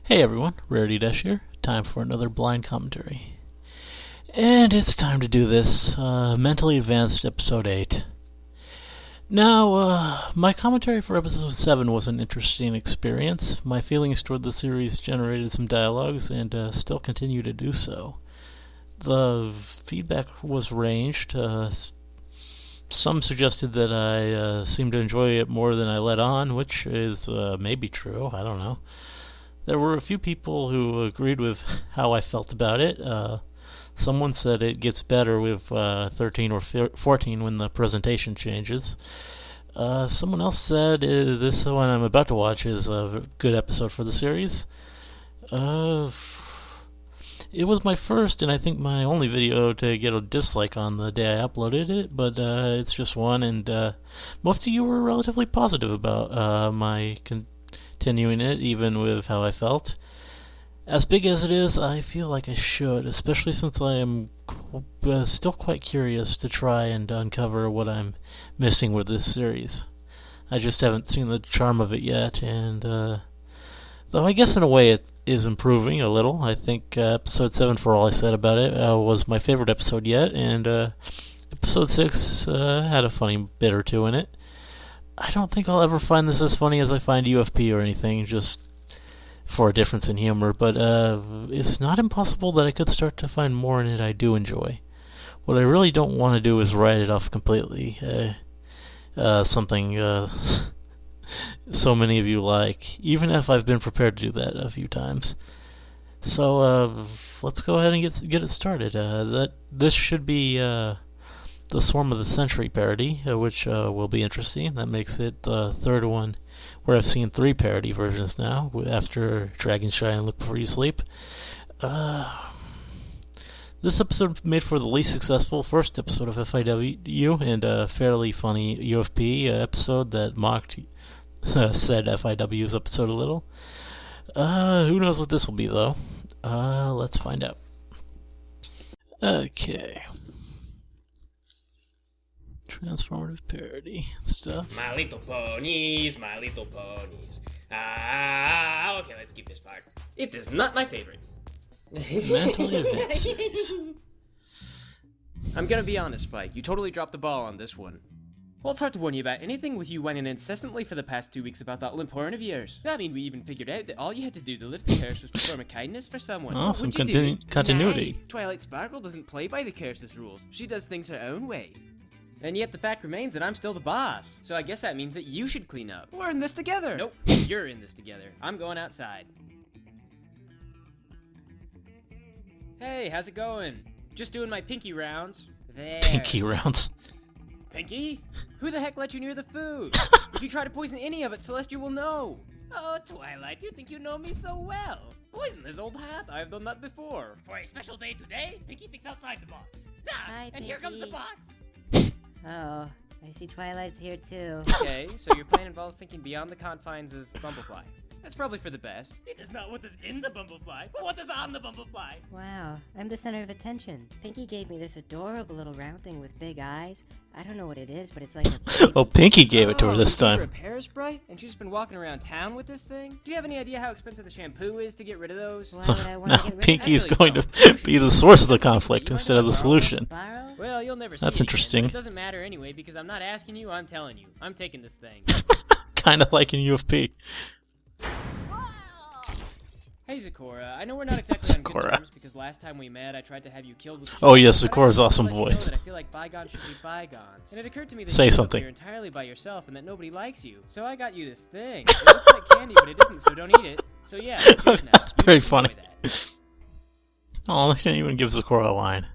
Hey everyone, Rarity Dash here. Time for another blind commentary. And it's time to do this, Mentally Advanced Episode 8. Now, my commentary for Episode 7 was an interesting experience. My feelings toward the series generated some dialogues, and still continue to do so. The feedback was ranged. Some suggested that I seemed to enjoy it more than I let on, which is maybe true, I don't know. There were a few people who agreed with how I felt about it. Someone said it gets better with 13 or 14 when the presentation changes. Someone else said this one I'm about to watch is a good episode for the series. It was my first and I think my only video to get a dislike on the day I uploaded it, but it's just one, and most of you were relatively positive about my continuing it, even with how I felt. As big as it is, I feel like I should, especially since I am still quite curious to try and uncover what I'm missing with this series. I just haven't seen the charm of it yet, and though I guess in a way it is improving a little. I think episode 7, for all I said about it, was my favorite episode yet, and episode 6 had a funny bit or two in it. I don't think I'll ever find this as funny as I find UFP or anything, just for a difference in humor, but it's not impossible that I could start to find more in it I do enjoy. What I really don't want to do is write it off completely. Something so many of you like, even if I've been prepared to do that a few times. So let's go ahead and get it started. This should be the Swarm of the Century parody, which will be interesting. That makes it the third one where I've seen 3 parody versions now, after Dragon Shine and Look Before You Sleep. This episode made for the least successful first episode of FIW, and a fairly funny UFP episode that mocked said FIW's episode a little. Who knows what this will be, though. Let's find out. Okay. Transformative parody stuff. My little ponies, my little ponies. Ah, okay, let's keep this part. It is not my favorite. Mentally advanced series. I'm gonna be honest, Spike. You totally dropped the ball on this one. Well, it's hard to warn you about anything with you whining incessantly for the past 2 weeks about that limp horn of yours. I mean, we even figured out that all you had to do to lift the curse was perform a kindness for someone. Oh, What some would you do? continuity. Nay, Twilight Sparkle doesn't play by the curse's rules. She does things her own way. And yet the fact remains that I'm still the boss. So I guess that means that you should clean up. We're in this together. Nope, you're in this together. I'm going outside. Hey, how's it going? Just doing my pinky rounds. There. Pinky rounds. Pinky? Who the heck let you near the food? If you try to poison any of it, Celestia will know. Oh, Twilight, you think you know me so well. Poison this old hat. I've done that before. For a special day today, Pinky thinks outside the box. Hi, and here comes the Pinky. box. Oh, I see Twilight's here too. Okay, so your plan involves thinking beyond the confines of Bumblefly. That's probably for the best. It is not what is in the Bumblefly, but what is on the Bumblefly. Wow, I'm the center of attention. Pinky gave me this adorable little round thing with big eyes. I don't know what it is, but it's like a Oh, Pinky gave it to her this you gave her time. a pear spray, and she's just been walking around town with this thing? Do you have any idea how expensive the shampoo is to get rid of those? Why So would I want to now get rid Pinky of is Actually, going no. to be the source of the conflict instead of the solution. Borrow? Well, you'll never see That's it again, interesting. but it doesn't matter anyway, because I'm not asking you, I'm telling you. I'm taking this thing. Kind of like in UFP. Hey, Zakora, I know we're not exactly on good Zakora. terms because last time we met, I tried to have you killed with the Oh, yes, but I Zakora's just wanted to awesome let you know voice. that I feel like bygones should be bygones. And it occurred to me that Say you live up something. here entirely by yourself and that nobody likes you. So I got you this thing. It looks like candy, but it isn't, so don't eat it. So yeah, it's yours now. That's You very just funny. enjoy that. Oh, they didn't even give Zakora a line.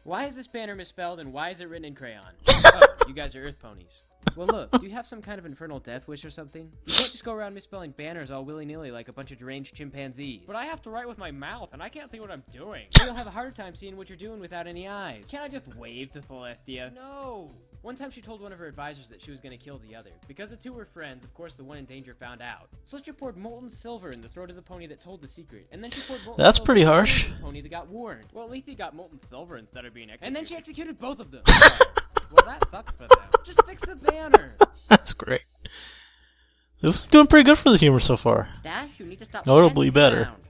Why is this banner misspelled and why is it written in crayon? Oh, you guys are earth ponies. Well, look, do you have some kind of infernal death wish or something? You can't just go around misspelling banners all willy-nilly like a bunch of deranged chimpanzees. But I have to write with my mouth, and I can't think what I'm doing. So you'll have a harder time seeing what you're doing without any eyes. Can't I just wave to Celestia? No! One time she told one of her advisors that she was going to kill the other. Because the two were friends, of course the one in danger found out. Celestia poured molten silver in the throat of the pony that told the secret. And then she poured molten That's silver pretty in the throat harsh. of the pony that got warned. Well, at least he got molten silver instead of being executed. And then she executed both of them. Well, that sucked for them. Just fix the banner. That's great. This is doing pretty good for the humor so far. Dash, you need to stop. Notably dancing better. around.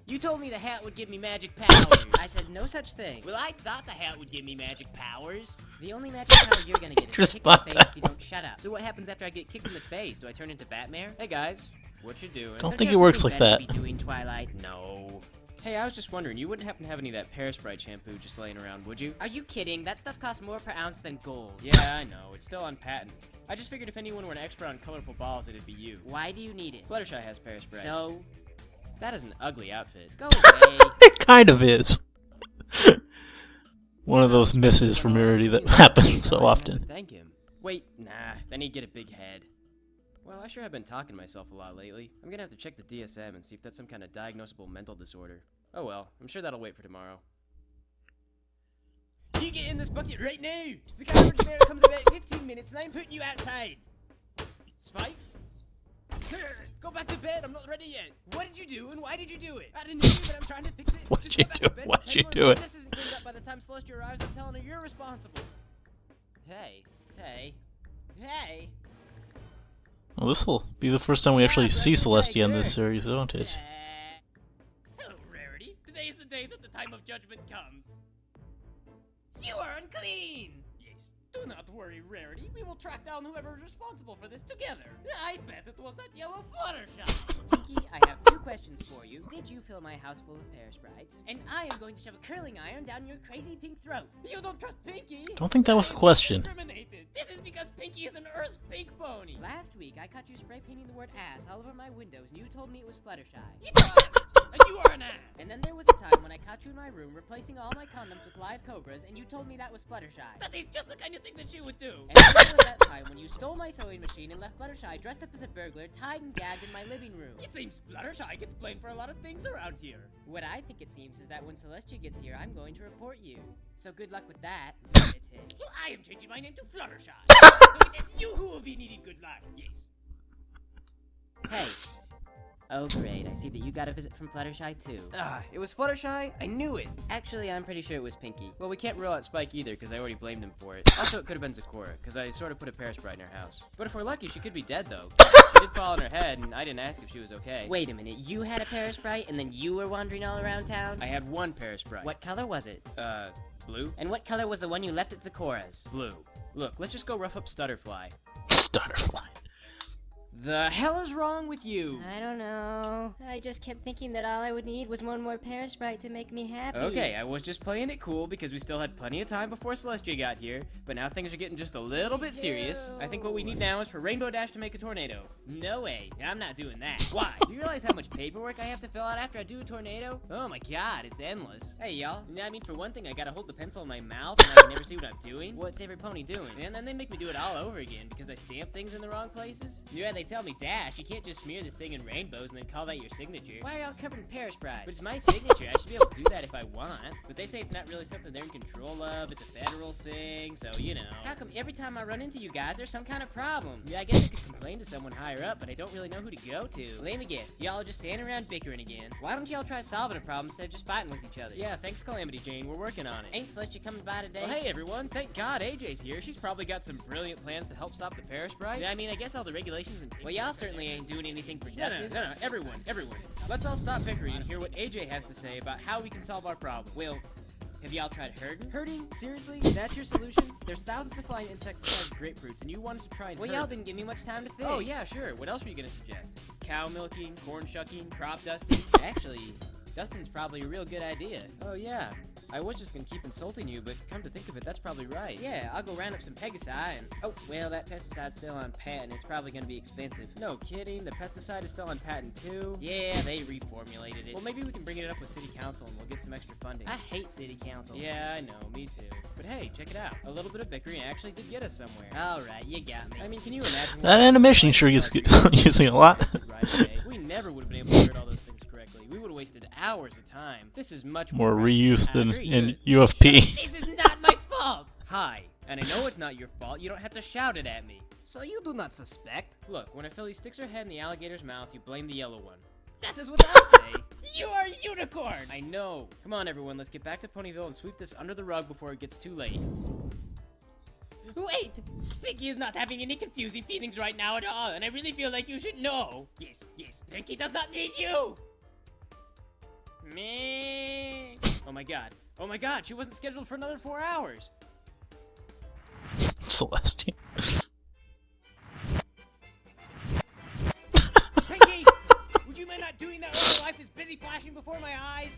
You told me the hat would give me magic powers. I said no such thing. Well, I thought the hat would give me magic powers. The only magic power you're gonna get is Just kicked in the thought face that. if you don't shut up. So what happens after I get kicked in the face? Do I turn into Batman? Hey guys, what you doing? Don't think it works like that. Be doing, Twilight? No. Hey, I was just wondering, you wouldn't happen to have any of that Pear Sprite shampoo just laying around, would you? Are you kidding? That stuff costs more per ounce than gold. Yeah, I know. It's still on patent. I just figured if anyone were an expert on colorful balls, it'd be you. Why do you need it? Fluttershy has Pear Sprites. So? That is an ugly outfit. Go away. It kind of is. One of those misses from Rarity that happens so often. Thank him. Wait, nah. Then he'd get a big head. Well, I sure have been talking to myself a lot lately. I'm gonna have to check the DSM and see if that's some kind of diagnosable mental disorder. Oh well, I'm sure that'll wait for tomorrow. You get in this bucket right now! The garbage man comes in about 15 minutes and I'm putting you outside! Spike? Go back to bed, I'm not ready yet! What did you do and why did you do it? I didn't know, but I'm trying to fix it. What'd Just you go back do? to bed. Why'd you Everyone, do it? This isn't cleaned up by the time Celestia arrives. I'm telling her you're responsible. Hey. Well, this'll be the first time we actually see Celestia in this series, won't it? Hello, Rarity. Today is the day that the time of judgment comes. You are unclean! Yes. Do not worry, Rarity. We will track down whoever is responsible for this together. I bet it was that yellow Fluttershy. Pinky, I have two questions for you. Did you fill my house full of Pear Sprites? And I am going to shove a curling iron down your crazy pink throat. You don't trust Pinky? Don't think that was a question. Discriminated. This is because Pinky is an Earth pink pony. Last week, I caught you spray painting the word ass all over my windows, and you told me it was Fluttershy. You and you are an ass. And then there was the time when I caught you in my room replacing all my condoms with live cobras, and you told me that was Fluttershy. That is just the kind of thing that she would do. And then there was that time when you stole my sewing machine and left Fluttershy dressed up as a burglar, tied and gagged in my living room. It seems Fluttershy gets blamed for a lot of things around here. What I think it seems is that when Celestia gets here, I'm going to report you. So good luck with that. Well, I am changing my name to Fluttershy. So it is you who will be needing good luck. Yes. Hey. Oh great, I see that you got a visit from Fluttershy too. It was Fluttershy? I knew it! Actually, I'm pretty sure it was Pinky. Well, we can't rule out Spike either, because I already blamed him for it. Also, it could have been Zecora, because I sort of put a Pear Sprite in her house. But if we're lucky, she could be dead though. She did fall on her head, and I didn't ask if she was okay. Wait a minute, you had a Pear Sprite, and then you were wandering all around town? I had one Pear Sprite. What color was it? Blue. And what color was the one you left at Zecora's? Blue. Look, let's just go rough up Stutterfly. Stutterfly. The hell is wrong with you? I don't know. I just kept thinking that all I would need was one more Pear Sprite to make me happy. Okay, I was just playing it cool because we still had plenty of time before Celestia got here, but now things are getting just a little bit serious. I think what we need now is for Rainbow Dash to make a tornado. No way, I'm not doing that. Why? Do you realize how much paperwork I have to fill out after I do a tornado? Oh my god, it's endless. Hey y'all, I mean for one thing I gotta hold the pencil in my mouth and I can never see what I'm doing. What's every pony doing? And then they make me do it all over again because I stamp things in the wrong places. Yeah, they tell me, Dash, you can't just smear this thing in rainbows and then call that your signature. Why are y'all covered in Pear Sprites? But it's my signature, I should be able to do that if I want. But they say it's not really something they're in control of, it's a federal thing, so you know. How come every time I run into you guys, there's some kind of problem? Yeah, I guess I could complain to someone higher up, but I don't really know who to go to. Let me guess, y'all are just standing around bickering again. Why don't y'all try solving a problem instead of just fighting with each other? Yeah, thanks Calamity Jane, we're working on it. Ain't Celestia coming by today? Well, hey everyone, thank God AJ's here. She's probably got some brilliant plans to help stop the Pear Sprites. Yeah, I mean, I guess all the regulations and... Well, y'all certainly ain't doing anything productive. No, everyone. Let's all stop bickering and hear what AJ has to say about how we can solve our problem. Well, have y'all tried herding? Herding? Seriously? That's your solution? There's thousands of flying insects the size of grapefruits, and you want us to try and herd. Well, y'all didn't give me much time to think. Oh, yeah, sure. What else were you gonna suggest? Cow milking, corn shucking, crop dusting? Actually, dusting's probably a real good idea. Oh, yeah. I was just gonna keep insulting you, but come to think of it, that's probably right. Yeah, I'll go round up some Pegasi and... Oh, well, that pesticide's still on patent. It's probably gonna be expensive. No kidding, the pesticide is still on patent too? Yeah, they reformulated it. Well, maybe we can bring it up with City Council and we'll get some extra funding. I hate City Council. Yeah, I know, me too. But hey, check it out. A little bit of bickering actually did get us somewhere. Alright, you got me. I mean, can you imagine... That animation sure gets using a lot. We never would have been able to herd all those things correctly. We would have wasted hours of time. This is much more reuse than in but UFP. This is not my fault! Hi, and I know it's not your fault. You don't have to shout it at me. So you do not suspect? Look, when a filly sticks her head in the alligator's mouth, you blame the yellow one. That is what I say! You are a unicorn! I know. Come on, everyone, let's get back to Ponyville and sweep this under the rug before it gets too late. Wait! Pinky is not having any confusing feelings right now at all, and I really feel like you should know. Yes, Pinky does not need you! Me. Oh my god, she wasn't scheduled for another 4 hours. Celestia. Pinky! Would you mind not doing that while my life is busy flashing before my eyes?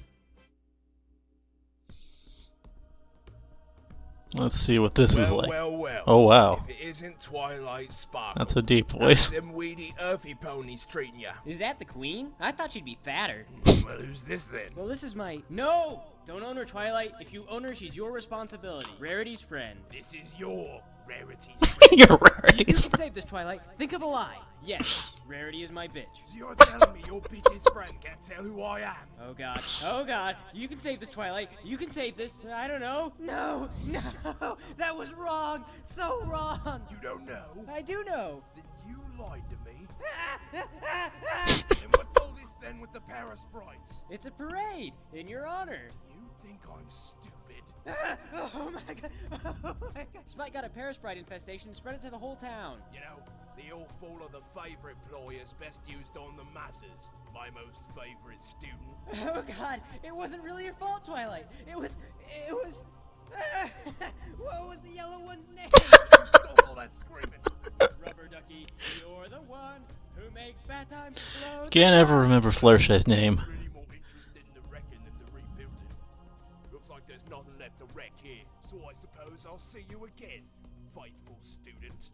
Let's see what this is like. Well. Oh wow. If it isn't Twilight Sparkle. That's a deep voice. Them weedy earthy ponies treating ya. Is that the queen? I thought she'd be fatter. Well, who's this then? Well, this is my... No! Don't own her, Twilight. If you own her, she's your responsibility. Rarity's friend. This is your Rarity's Your You rarities. can save this, Twilight. Think of a lie. Yes, Rarity is my bitch. So you're telling me your bitch's friend can't tell who I am? Oh god. You can save this, Twilight. You can save this. I don't know. No. That was wrong. So wrong. You don't know? I do know. Then you lied to me. And what's all this then with the parasprites? It's a parade in your honor. You think I'm stupid? Oh my god. Spike got a parasprite infestation and spread it to the whole town. You know, the old fall of the favourite ploy is best used on the masses. My most favourite student. Oh god, it wasn't really your fault, Twilight. It was... What was the yellow one's name? Stop all that screaming. Rubber Ducky, you're the one who makes bad times flow. Can't ever remember Fluttershy's name. Really more interested in the wrecking than the rebuilding. Looks like there's nothing left to wreck here, so I suppose I'll see you again, faithful student.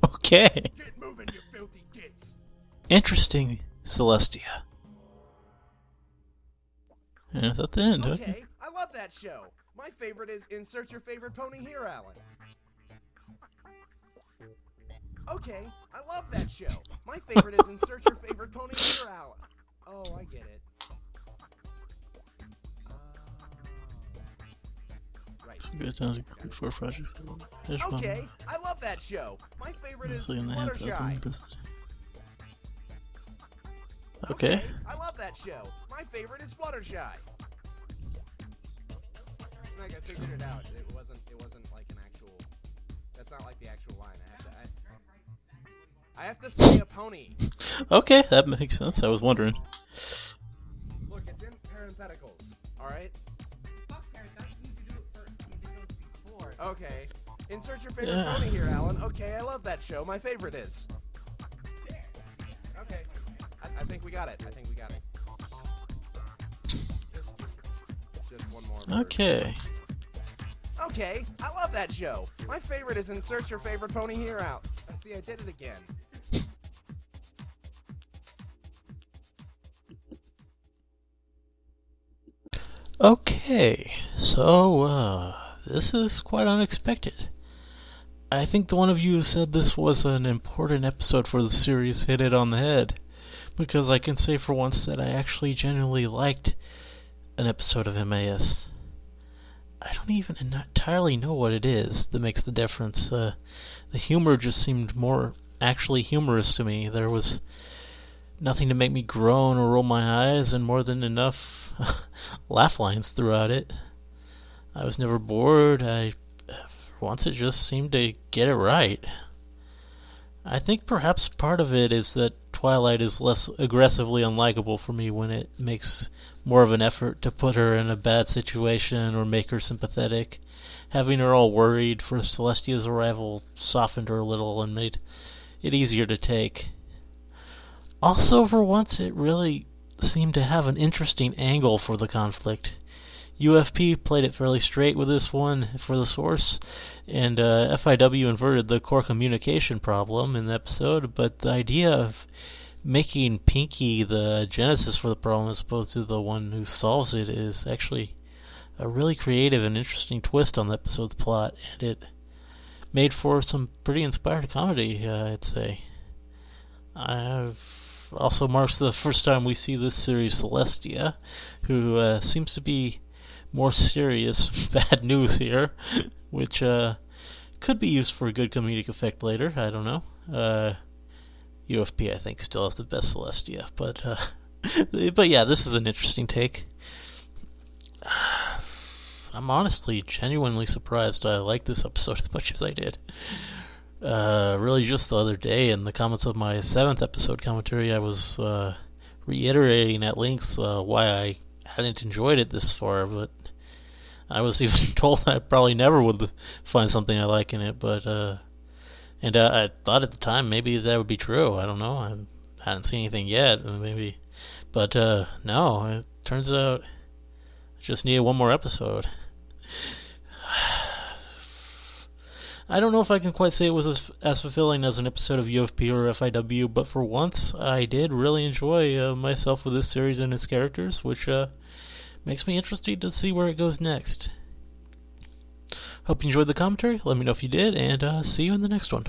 Okay. Get moving, you filthy gits. Interesting, Celestia. Yeah, that's the end. Okay, I love that show. My favorite is Insert Your Favorite Pony here, Alan. Okay, I love that show. My favorite is Insert Your Favorite Pony here, Alan. Oh, I get it. Right. Good time to complete 4 projects. Okay, I love that show. My favorite is Mostly in the hands of Fluttershy. business. Okay. I love that show. My favorite is Fluttershy. Like I figured it out. It wasn't like an actual. That's not like the actual line. I have to say a pony. Okay, that makes sense. I was wondering. Look, it's in parentheticals. All right. Okay. Insert your favorite pony here, Alan. Okay, I love that show. My favorite is. Okay. I think we got it. Just one more. word. Okay. Okay, I love that show. My favorite is Insert Your Favorite Pony here out. See, I did it again. Okay, so, this is quite unexpected. I think the one of you who said this was an important episode for the series hit it on the head, because I can say for once that I actually genuinely liked an episode of MAS. I don't even entirely know what it is that makes the difference. The humor just seemed more actually humorous to me. There was nothing to make me groan or roll my eyes, and more than enough laugh lines throughout it. I was never bored. For once it just seemed to get it right. I think perhaps part of it is that Twilight is less aggressively unlikable for me when it makes more of an effort to put her in a bad situation or make her sympathetic. Having her all worried for Celestia's arrival softened her a little and made it easier to take. Also, for once, it really seemed to have an interesting angle for the conflict. UFP played it fairly straight with this one for the source, and FIW inverted the core communication problem in the episode, but the idea of making Pinky the genesis for the problem as opposed to the one who solves it is actually a really creative and interesting twist on the episode's plot, and it made for some pretty inspired comedy, I'd say. Also marks the first time we see this series Celestia, who seems to be more serious bad news here, which could be used for a good comedic effect later. I don't know. UFP, I think, still has the best Celestia, but yeah, this is an interesting take. I'm honestly genuinely surprised I liked this episode as much as I did. Really just the other day in the comments of my 7th episode commentary, I was reiterating at length why I hadn't enjoyed it this far, but I was even told I probably never would find something I like in it, but I thought at the time maybe that would be true. I don't know. I hadn't seen anything yet, maybe. But no, it turns out I just needed one more episode. I don't know if I can quite say it was as fulfilling as an episode of UFP or FIW, but for once I did really enjoy myself with this series and its characters, which makes me interested to see where it goes next. Hope you enjoyed the commentary. Let me know if you did, and see you in the next one.